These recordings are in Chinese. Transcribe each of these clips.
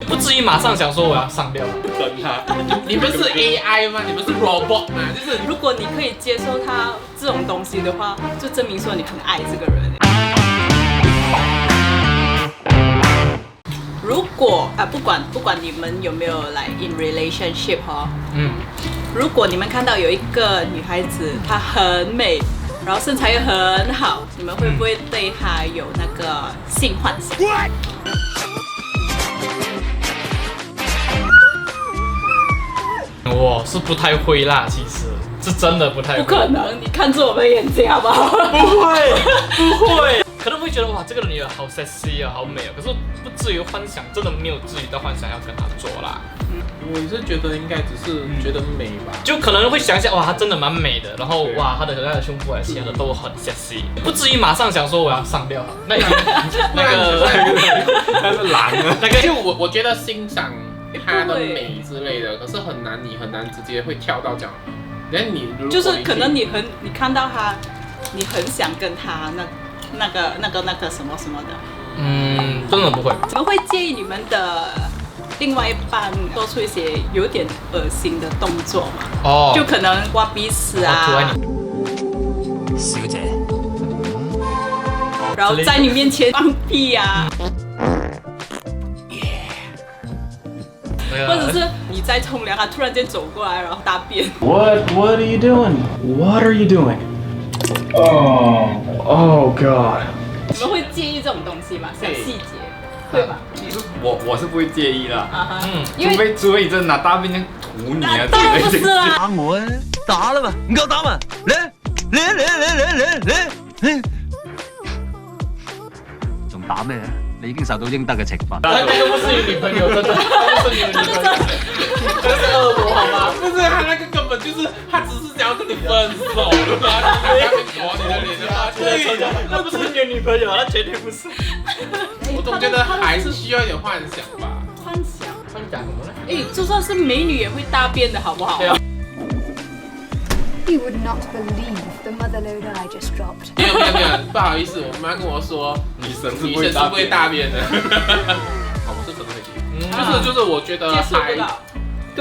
不至于马上想说我要上吊了。等他，你们是 AI 吗？你们是 robot 吗？就是如果你可以接受他这种东西的话，就证明说你很爱这个人。如果不管你们有没有来 in relationship 哦，如果你们看到有一个女孩子她很美，然后身材又很好，你们会不会对她有那个性幻想？我是不太会啦，其实是真的不太会。不可能，你看着我们眼睛好不好？不会，不会，可能会觉得哇，这个女的好 sexy 啊，好美啊，可是不至于幻想，真的没有至于到幻想要跟她做啦。我是觉得应该只是觉得美吧，就可能会想象哇，她真的蛮美的，然后哇，她的胸部啊，其他的都很 sexy， 不至于马上想说我要上吊。那个那是狼啊，那个就我觉得欣赏她的美之类的，可是你很难直接会跳到讲，连你就是可能你看到她，你很想跟她那个什么什么的，真的不会。你们会介意你们的另外一半做出一些有点恶心的动作吗？哦，就可能挖鼻屎啊，小姐，然后在你面前放屁啊，或者是你在冲凉，他突然间走过来，然后大便。What are you doing? What are you doing? Oh God. 你们会介意这种东西吗？像细节，会吧？我是不会介意啦，因为除非真的拿大便这样涂你啊，当然不是啦。打我啊！打了吧，唔夠膽啊！嚟，仲打咩？你已經受到應得嘅懲罰。那個不是你女朋友，真的，那不是你的女朋友，這是惡魔好嗎？不是他那个根本就是他只是想要跟你分手，他要抹你的脸的话，对，那不是你的女朋友，那绝對不是。我总觉得还是需要一点幻想吧。幻想什么呢？哎，就算是美女也会大便的好不好？ You would not believe the mother load I just dropped. 没有，不好意思，我妈跟我说，女生是不会大便的。好，我是可能会介意，就是我觉得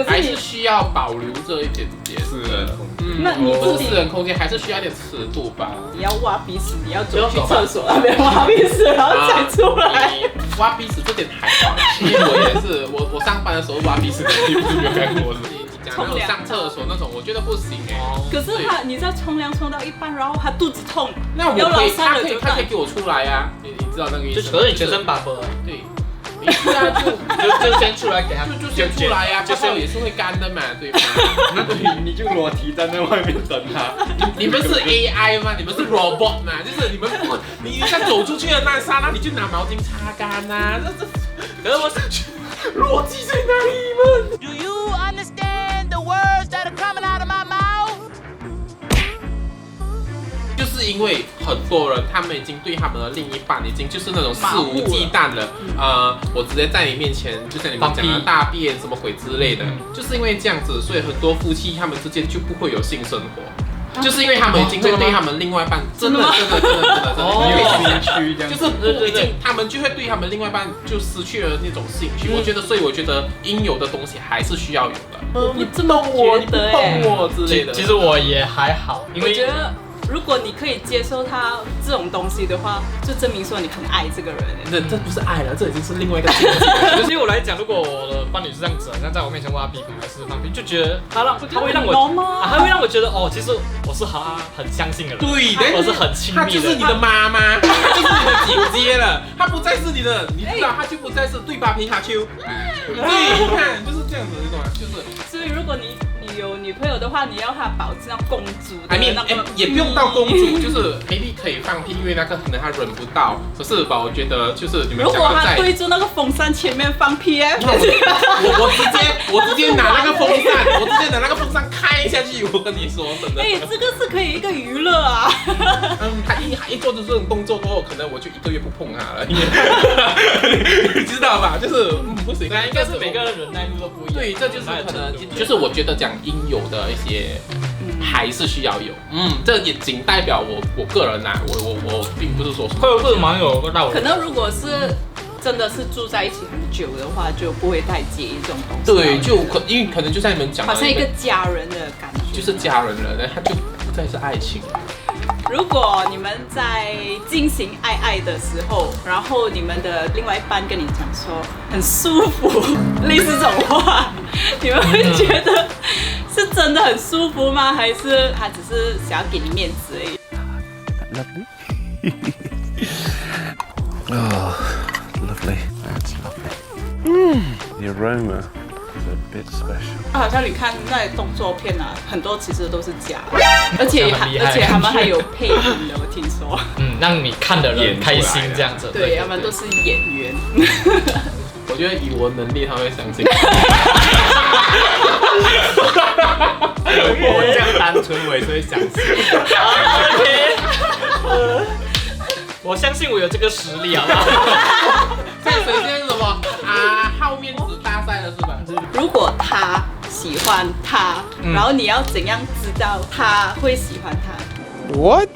还是需要保留这一点点私人空间。那你不是私人空间，还是需要一点尺度吧。你要挖鼻屎，你要走去厕所那边挖鼻屎，然后再出来。挖鼻屎这点还好，因为我也是，我上班的时候挖鼻屎，你不是没有干过是？你讲那种上厕所那种，我觉得不行哎。可是你在冲凉冲到一半，然后他肚子痛，那我可以，他可以给我出来呀，你知道那个意思？可是你全身把啵。对。对啊，就先出来给他，就先出来呀，就是也是会干的嘛，对吧？那你就裸体站在外面等他。你们是 AI 吗？你们是 robot 吗？就是你们不，你一下走出去的那一刹那，你就拿毛巾擦干呐。可是我逻辑在哪里们 ？Do you understand the words that are coming out of my mouth？ 就是因为很多人，他们已经对他们的另一半已经就是那种肆无忌惮了。我直接在你面前，就像你们讲的大便什么鬼之类的，就是因为这样子，所以很多夫妻他们之间就不会有性生活。就是因为他们已经会对他们另外一半真的有兴趣这样，就是已经他们就会对他们另外一半就失去了那种兴趣。我觉得，所以我觉得应有的东西还是需要有的。你这么觉得碰我之类的，其实我也还好，因为我觉得。如果你可以接受他这种东西的话，就证明说你很爱这个人。这不是爱了，这已经是另外一个境界。对我来讲，如果我的伴侣是这样子，像在我面前挖鼻孔还是放屁，就觉得他会让我觉得哦，其实我是很相信的人，对，我是很亲密的。他就是你的妈妈，他就是你的姐姐了，他不再是你的，你知道，他就不再是对吧？皮卡丘，对，你看就是这样子，你懂吗？就是。所以如果你有女朋友的话，你要她保持那公主的那个，也不用到公主，就是 maybe 可以放屁，因为那个可能她忍不到。可是吧，我觉得就是你们如果她对着那个风扇前面放屁，我直接拿那个风扇开下去，我跟你说真的。这个是可以一个娱乐啊。他一做出这种动作过后，可能我就1个月不碰他了，你知道吧？就是不行，应该是每个人忍耐度都不一样。对，这就是可能，就是我觉得讲应有的一些还是需要有。这也仅代表我个人呐，我并不是说会蛮有道理。可能如果是真的是住在一起很久的话，就不会太介意这种东西。对，因为可能就像你们讲的，好像一个家人的感觉，就是家人了，那他就不再是爱情了。如果你们在进行爱的时候，然后你们的另外一半跟你讲说很舒服，类似这种话，你们会觉得是真的很舒服吗？还是他只是想要给你面子而已？ Oh, lovely. That's lovely. The aroma is a bit special. 好像你看那些动作片啊，很多其实都是假的，而且他们还有配音的，我听说。让你看的人开心这样子。对，他们都是演员。我觉得以我能力，他会相信。我这样单纯，我也是会相信。OK， 我相信我有这个实力，好不好？这个首先是什么啊？好面子大赛了是吧？如果他喜欢他，然后你要怎样知道他会喜欢他 ？What?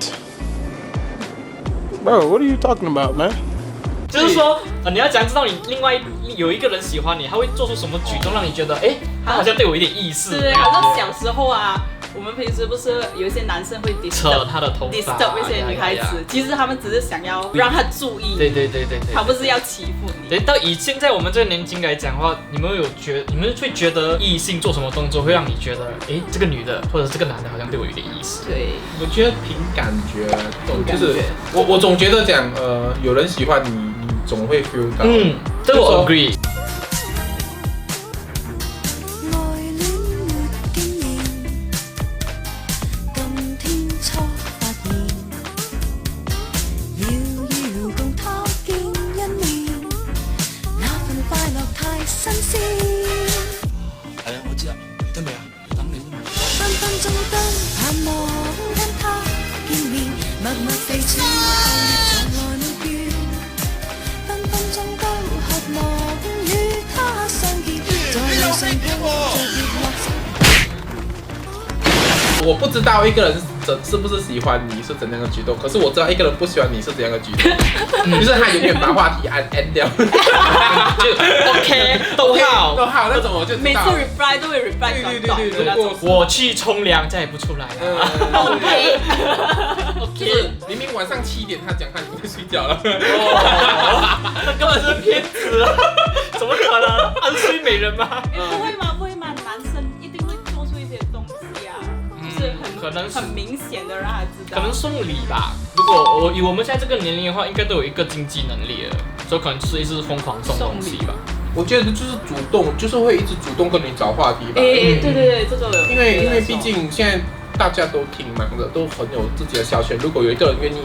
Bro, what are you talking about, man? 就是说，你要怎样知道你另外有一个人喜欢你，他会做出什么举动让你觉得，哎，他好像对我有点意思。对，好像小时候啊，我们平时不是有一些男生会扯他的头发 disturb 一些女孩子，其实他们只是想要让他注意。对，他不是要欺负你。对，到以现在我们这个年纪来讲的话，你们会觉得异性做什么动作会让你觉得，哎，这个女的或者这个男的好像对我有点意思。对，我觉得凭感觉，就是我总觉得讲，有人喜欢你，你总会 feel 到。这个我 agree。我不知道一个人是不是喜欢你是怎样的举动，可是我知道一个人不喜欢你是怎样的举动，就是他永远把话题end掉，就 OK 都好那种我就每次 reply 都会 reply 短的那种。我去冲凉，再也不出来了。OK， 就是明明晚上7点他讲他已经睡觉了，那根本是骗子啊！怎么可能？安睡美人吗？不会吗？男生一定会做出一些东西啊，就是很明显的让他知道。可能送礼吧。如果以我们现在这个年龄的话，应该都有一个经济能力了，所以可能就是一直疯狂送东西吧。我觉得就是主动，就是会一直主动跟你找话题吧。对，这个因为毕竟现在大家都挺忙的，都很有自己的小圈。如果有一个人愿意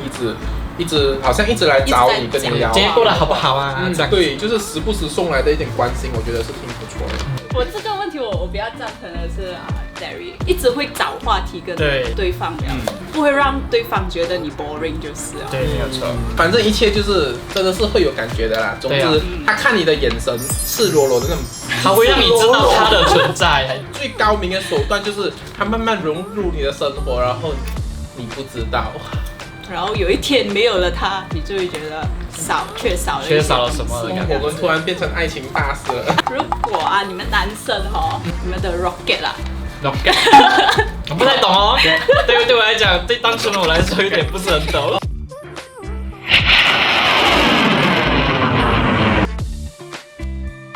一直好像一直来找你跟你聊，今天过得好不好啊？对，就是时不时送来的一点关心，我觉得是挺不错的。我这个问题我比较赞成的是Derry 一直会找话题跟对方聊，不会让对方觉得你 boring 就是了。对，没有错。反正一切就是真的是会有感觉的啦。总之，他看你的眼神赤裸裸的那种，他会让你知道他的存在。最高明的手段就是他慢慢融入你的生活，然后你不知道。然后有一天没有了他，你就会觉得缺少了什么？我们突然变成爱情大师了。如果你们男生你们的 rocket 啦 ，rocket， 我不太懂哦。对我来讲，对单纯的我来说有点不是很懂。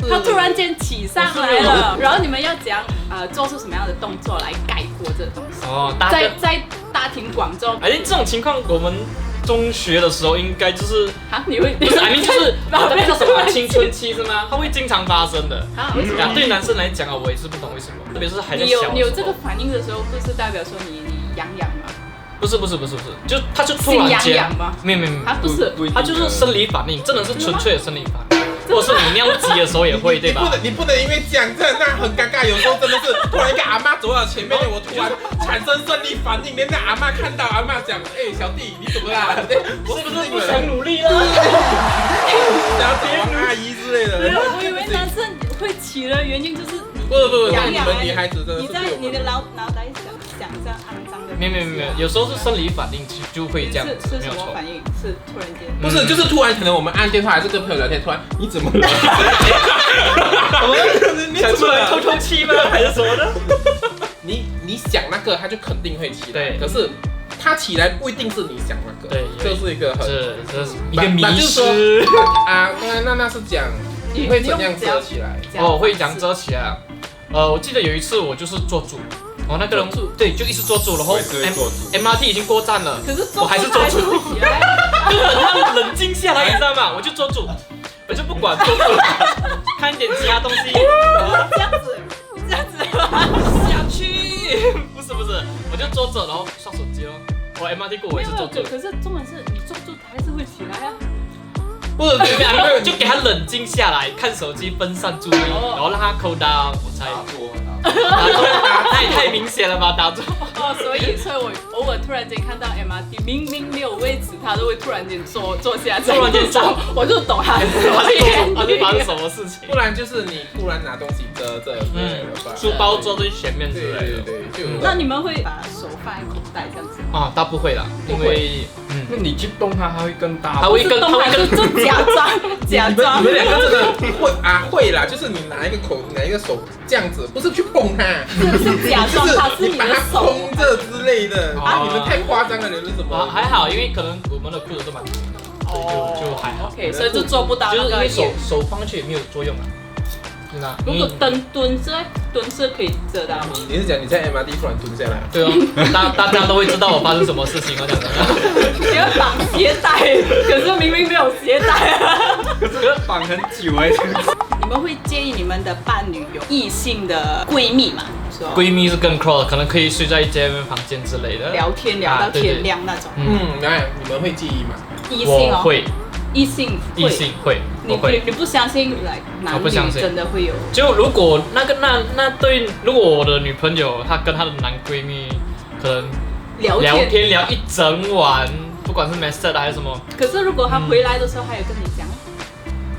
他突然间起上来了，然后你们要怎样做出什么样的动作来概括这个东西？在大庭广众。这种情况我们中学的时候应该就是你会不是就是那个什么青春期是吗？它会经常发生的。对男生来讲我也是不懂为什么，特别是还在小。你有这个反应的时候，不是代表说你痒吗？不是，就他就突然间心痒吗？没有，他不是，他就是生理反应，真的是纯粹的生理反应。或者是你尿急的时候也会，对吧？你不能因为讲这那很尴尬，有时候真的是突然一个阿嬷走到前面，我突然产生生理反应，连那阿嬷看到阿嬷讲，小弟你怎么啦？是不是不想努力了？想要找王阿姨之类的。我以为男生会起的原因就是不，你们女孩子真的是你在你的脑袋想。想象肮脏的。没有，有时候是生理反应就会这样子，是没有错。什么反应？是突然间？不是，就是突然可能我们按电话还是跟朋友聊天，突然你怎么了？想出来透气吗？还是什么的？你想那个，他就肯定会起来。对，可是他起来不一定是你想那个。对，这是一个这是一个迷失啊。那是讲你会怎样遮起来？哦，会怎样遮起来？我记得有一次我就是做主。那个人对，就一直做主，然后 MRT 已经过站了，可是我还是做主，就等他冷静下来，你知道吗？我就做主，我就不管做主，看一点其他东西，这样子下去，不是，我就坐着，然后刷手机哦。我 MRT 过我也是做主，可是重点是你做主还是会起来啊。不是，就给他冷静下来，看手机分散注意力，然后让他cool down，我才做。太明显了吧，打坐。所以我偶尔突然间看到 MRT 明明没有位置，他都会突然间坐下，突然间坐，我就懂他是发生什么事情。不然就是你突然拿东西遮，书包遮在前面之类的。对。那你们会把手放在口袋这样子吗？啊，大不会啦，因为那你去动它，它会更大。它会更，就假装。你们两个真的会啦，就是你拿一个手这样子，不是去碰它，是假装它是你的手碰着之类的。你们太夸张了，你们什么？还好，因为可能我们的裤子都蛮紧的，就还好。OK， 所以就做不到就是因为那个手放去也没有作用啊。如果蹲是可以遮到吗？你是讲你在 MRT 突然蹲下来？对哦，大家都会知道我发生什么事情哦，这样子。你要绑鞋带，可是明明没有鞋带啊。可是绑很久哎。你们会建议你们的伴侣有异性的闺蜜吗？闺蜜是更 close， 可能可以睡在一间房间之类的，聊天聊到天亮那种。你们会介意吗？异性哦，会。异性会，你不相信男女真的会有？就如果如果我的女朋友她跟她的男闺蜜可能聊天聊一整晚，不管是 message 还是什么。可是如果他回来的时候，他有跟你讲？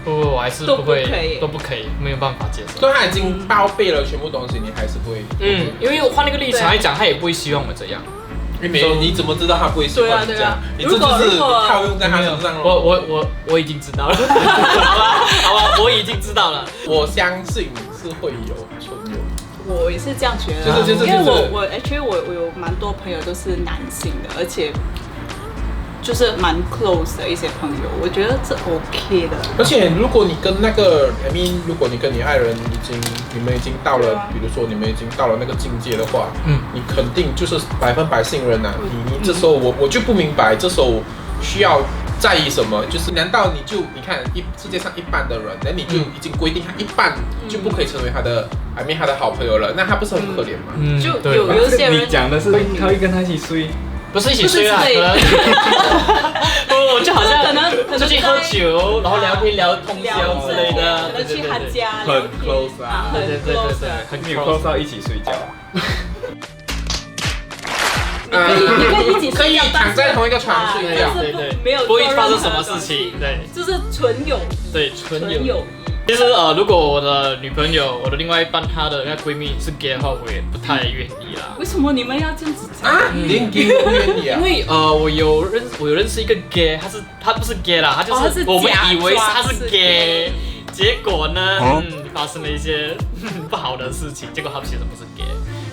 不，我还是不会，都不可以，没有办法接受。所以他已经报备了全部东西，你还是不会。因为我换一个立场来讲，他也不会希望我这样。你怎么知道他不会喜欢你这样？你这就是套用在他身上了。我已经知道了，好吧，我已经知道了。我相信是会有存有。我也是这样觉得，因为我有蛮多朋友都是男性的，而且就是蛮 close 的一些朋友，我觉得这 OK 的。而且如果你跟如果你跟你爱人你们已经到了，比如说你们已经到了那个境界的话，你肯定就是100%信任啊。你这时候我就不明白，这时候需要在意什么？就是难道你看世界上一半的人，那你就已经规定他一半就不可以成为他的好朋友了，那他不是很可怜吗？就有些人你讲的是他会跟他一起睡。不是一起睡啊，可能不就好像可能出去喝酒，然后聊天聊通宵之类的，可能去他家很 close 啊，对，很 close 到一起睡觉。你可以躺在同一个床睡觉，对，没有不会发生什么事情，对，就是纯友谊，对，纯友谊。其实如果我的女朋友，我的另外一半，她的那闺蜜是 gay 的话，我也不太愿意啦。为什么你们要这样子讲？连 gay 都不愿意啊？因为我有认识一个 gay， 他不是 gay 啦，他就是我们以为他是 gay， 结果呢，发生了一些不好的事情，结果他其实不是 gay，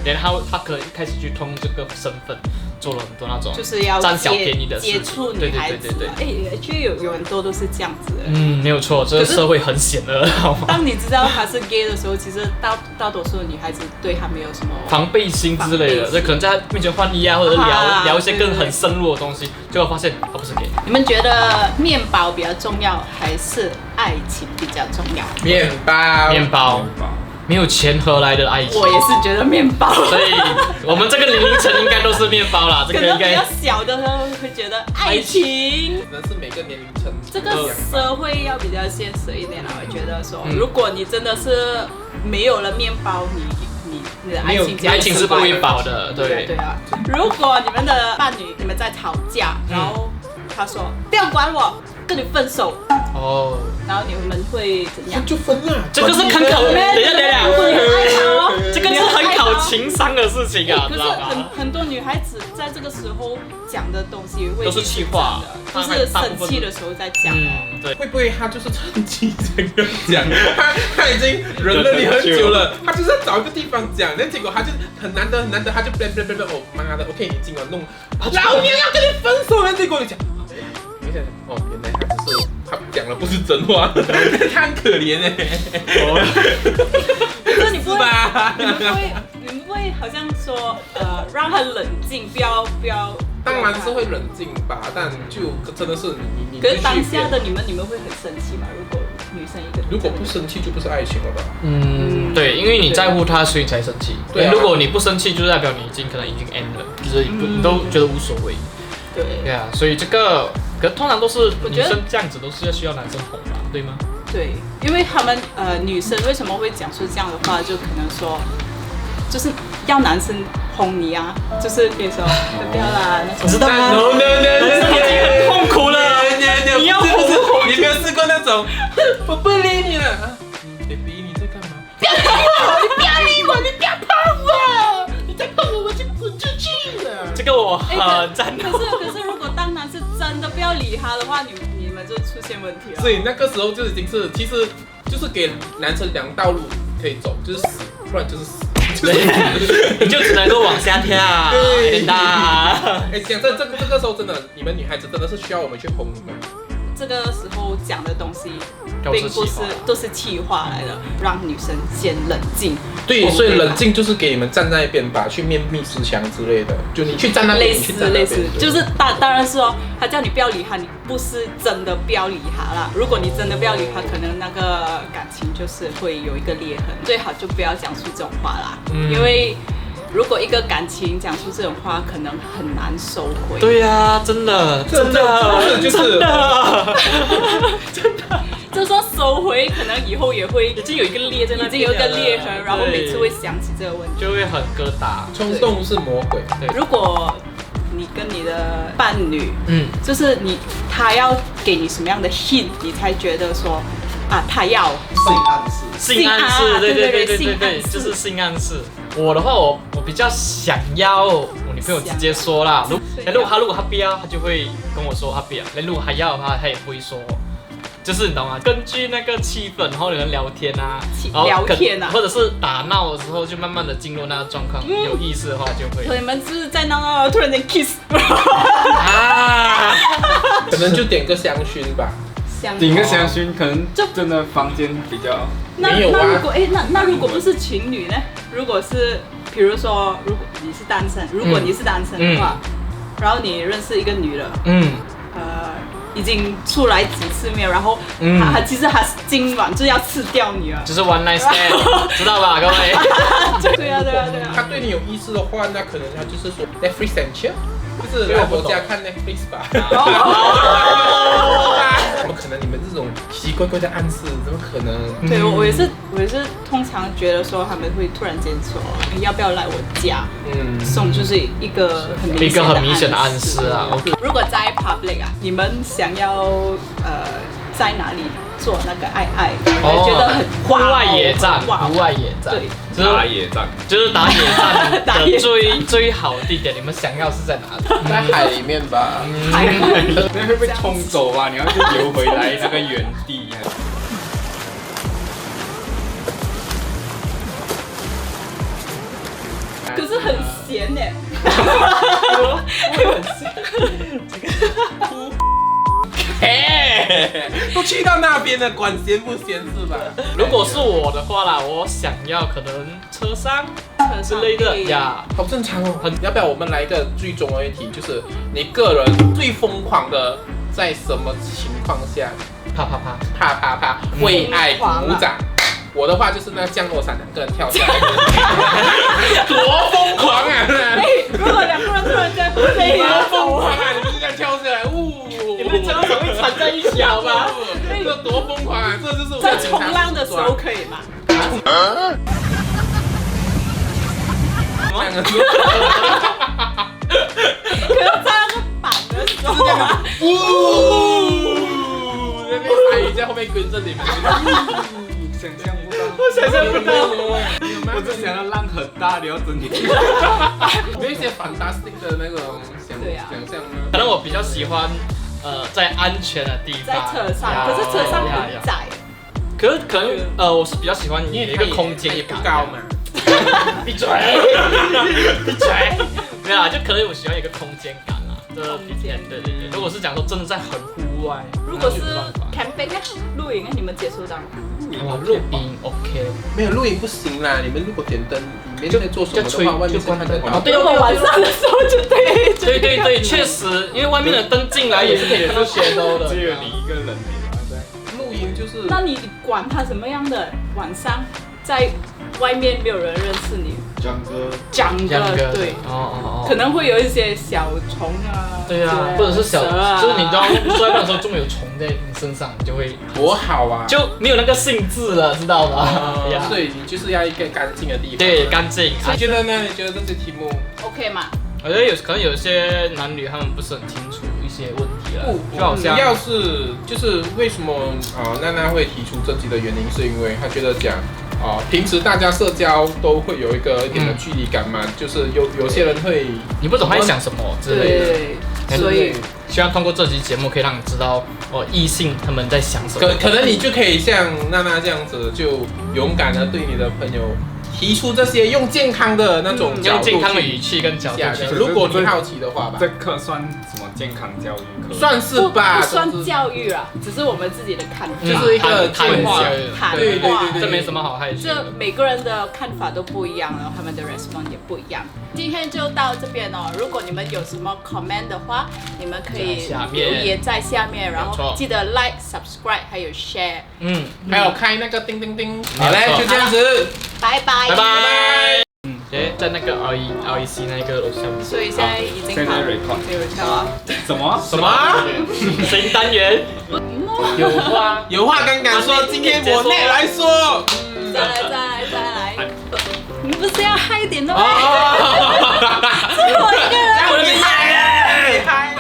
连他可能一开始去通这个身份。做了很多那种就是要占小便宜的接触女孩子，其实有很多都是这样子的。没有错，这个社会很险恶，好吗？当你知道他是 gay 的时候，其实大多数女孩子对他没有什么防备心之类的，所以可能在他面前换衣啊，或者聊一些更很深入的东西，结果发现他不是 gay。你们觉得面包比较重要，还是爱情比较重要？面包。没有钱何来的爱情？我也是觉得面包，所以我们这个年龄层应该都是面包啦。这个应该比较小的时候会觉得爱情，可能是每个年龄层。这个社会要比较现实一点啦，我觉得说，如果你真的是没有了面包，你的爱情是不会饱的，对啊。如果你们的伴侣你们在吵架，然后他说不要管我，跟你分手。然后你们会怎样？就分了，这个是很考，等一下，这个是很考情商的事情啊，可是知道吗？很多女孩子在这个时候讲的东西会都是气话都是生气的时候在讲。对。会不会他就是趁机这样讲？他已经忍了你很久了，他就是要找一个地方讲，但结果他就很难得，他就哦妈的 ，OK 已经了弄，老娘要跟你分手了，结果你讲。没想哦，原来他只是他讲了不是真话，他很可怜哎。可是你不会，你们不会好像说让他冷静，不要。当然是会冷静吧，但就真的是你。可是当下的你们会很生气吗？如果女生一个，如果不生气就不是爱情了吧？对，因为你在乎他，所以才生气。对，如果你不生气，就代表你可能已经 end 了，就是你都觉得无所谓。对啊，所以这个。可是通常都是女生这样子，都是要需要男生哄吧，对吗？对，因为他们女生为什么会讲出这样的话，就可能说，就是要男生哄你啊，就是比如说不要啦那种。知道吗 ？No， 很痛苦了。你要哄，你没有试过那种，我不理你了。baby 你在干嘛？不要理我，你不要理我，你不要碰我，你再碰我就滚出去了。这个我很赞同。可是如果当男是真的不要理他的话，你们就出现问题了。所以那个时候就已经是，其实就是给男生两道路可以走，就是死，不然就是死。你就只能够往下跳。对的。讲这个时候真的，你们女孩子真的是需要我们去哄你们。这个时候讲的东西，并不是都是气话来的，让女生先冷静。对，所以冷静就是给你们站在一边吧，去面壁思墙之类的。就你去站那边，类似，就是当然是哦，他叫你不要理他，你不是真的不要理他啦。如果你真的不要理他，可能那个感情就是会有一个裂痕。最好就不要讲出这种话啦，因为。如果一个感情讲出这种话，可能很难收回。对呀，真的，就说收回，可能以后也会已经有一个裂在那，已经有一个裂痕，然后每次会想起这个问题，就会很疙瘩。冲动是魔鬼。如果你跟你的伴侣，就是他要给你什么样的 hint， 你才觉得说啊，他要性暗示，对，就是性暗示。我的话，我比较想要我女朋友直接说啦。如果她不要，她就会跟我说她不要。如果她要的话，她也会说。就是你懂吗？根据那个气氛，然后有人聊天啊，或者是打闹的时候，就慢慢的进入那个状况。有意思的话就会。你们是在闹突然间 kiss 啊？可能就点个香薰吧。点个香薰，可能真的房间比较没有啊。那如果不是情侣呢？如果是，比如说，如果你是单身的话，然后你认识一个女的，已经出来几次面，然后其实他今晚就要吃掉你了，就是 one night stand， 知道吧，各位？对啊。他对你有意思的话，那可能他就是说 Netflix and chill， 就是来我家看 Netflix 吧。怎么可能？你们这种奇奇怪怪的暗示，怎么可能？对，我也是通常觉得说他们会突然间说你要不要来我家，送就是一个很明显的暗示啊。如果在 public 啊，你们想要在哪里做那个爱，觉得很户外野战，对，打野战，就是打野战的最好的地点，你们想要是在哪里？在海里面吧。那会被冲走啊！你要去游回来那个原地。可是很咸呢。很咸。都去到那边了，管咸不咸是吧？如果是我的话啦，我想要可能车上之类的呀，好正常哦。要不要我们来一个最终的一题，就是你个人最疯狂的在什么情况下啪为爱鼓掌？我的话就是那降落伞两个人跳下来，多疯狂啊！如果两个人突然间飞，多疯狂啊！你们就这样跳下来，你们降落伞会缠在一起好吗？这多疯狂啊！这就是在冲浪的时候可以吗？可是在那个板的时候，那边鲨鱼在后面跟着你们。想象不到，想象不到。我只想要浪很大，你要整体。有一些 fantastic 的那种想象呢？可能我比较喜欢在安全的地方，在车上，可是车上很窄。可能我是比较喜欢有一个空间也不高嘛。闭嘴！闭嘴！没有啊，就可能我喜欢有一个空间感啊。对。如果是讲说真的在很户外，如果是 camping 露营，你们接触到吗？露营 OK， 没有露营不行啦。你们如果点灯，里面在做什么的话，外面是看得到。对，晚上的时候就对，确实，因为外面的灯进来也是可以看到 shadow 的，只有你一个人而已嘛。露营就是，那你管它什么样的晚上，在外面没有人认识你。讲个对，可能会有一些小虫啊，对啊，或者是小，就是你知道坐在那的时候，终于有虫在你身上，你就会多好啊，就没有那个兴致了，知道吗？所以你就是要一个干净的地方，对，干净。你觉得呢？你觉得这些题目 OK 吗？我觉得可能有些男女他们不是很清楚一些问题了，就好像要是就是为什么娜娜会提出这集的原因，是因为她觉得讲。平时大家社交都会有一点的距离感嘛，就是有些人会，你不懂他在想什么之类的，对，所以希望通过这集节目可以让你知道异性他们在想什么。可能你就可以像娜娜这样子，就勇敢的对你的朋友提出这些用健康的那种角度，用健康的语气跟角度去。如果你好奇的话吧，这课算什么健康教育课？算是吧，不算教育啦，只是我们自己的看法，就是一个谈话，对，这没什么好害羞的。这每个人的看法都不一样，然后他们的 response 也不一样。今天就到这边哦。如果你们有什么 comment 的话，你们可以留言在下面，然后记得 like、subscribe 还有 share， 还有开那个叮叮叮。好嘞，就这样子，拜拜，拜拜。在那个 REC 那个楼下，所以现在已经好了，有人跳啊？什么？新单元有话刚刚说，今天我内来说，再来，你不是要嗨点的吗？